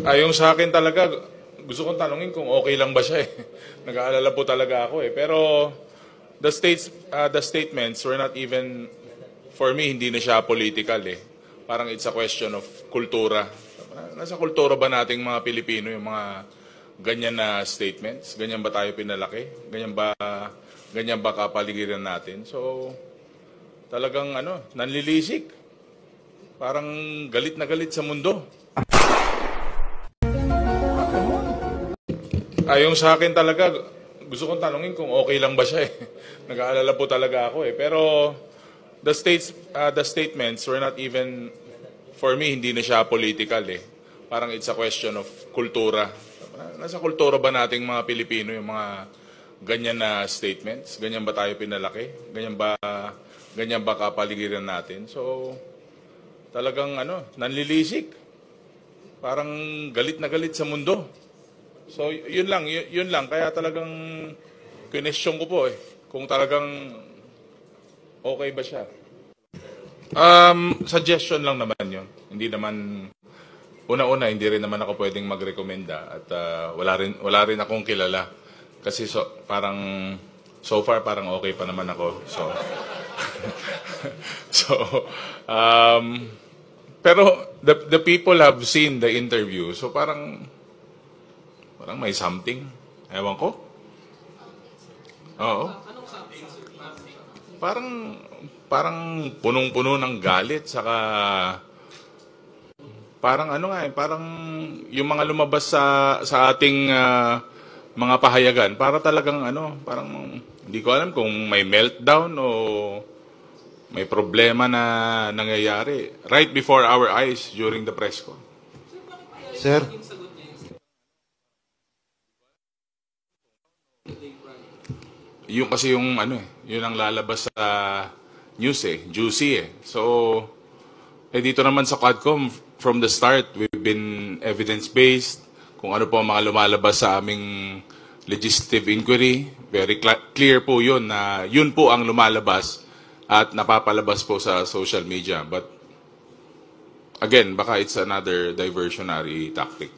Yung sa akin talaga, gusto kong tanungin kung okay lang ba siya eh. Nag-aalala po talaga ako eh. Pero the statements were not even, for me, hindi na siya political eh. Parang it's a question of kultura. Nasa kultura ba nating mga Pilipino yung mga ganyan na statements? Ganyan ba tayo pinalaki? Ganyan ba kapaligiran natin? So, talagang nanlilisik. Parang galit na galit sa mundo. Yung sa akin talaga, gusto kong tanungin kung okay lang ba siya eh. Nag-aalala po talaga ako eh. Pero the statements were not even, for me, hindi na siya political eh. Parang it's a question of kultura. Nasa kultura ba nating mga Pilipino yung mga ganyan na statements? Ganyan ba tayo pinalaki? Ganyan ba kapaligiran natin? So, talagang nanlilisik. Parang galit na galit sa mundo. So, yun lang. Kaya talagang question ko po eh, kung talagang okay ba siya. Suggestion lang naman yun. Hindi naman, una-una, hindi rin naman ako pwedeng magrekomenda at wala rin akong kilala. Kasi so far, parang okay pa naman ako. Pero the people have seen the interview. So, parang may something. Ewan ko. Oo. Parang punong-puno ng galit. Saka, parang parang yung mga lumabas sa ating mga pahayagan, para talagang parang hindi ko alam kung may meltdown o may problema na nangyayari right before our eyes during the press con. Sir? Yung kasi yung yun ang lalabas sa news eh, juicy eh. So, dito naman sa Quadcom, from the start, we've been evidence-based. Kung ano po ang mga lumalabas sa aming legislative inquiry, very clear po yun na yun po ang lumalabas at napapalabas po sa social media. But, again, baka it's another diversionary tactic.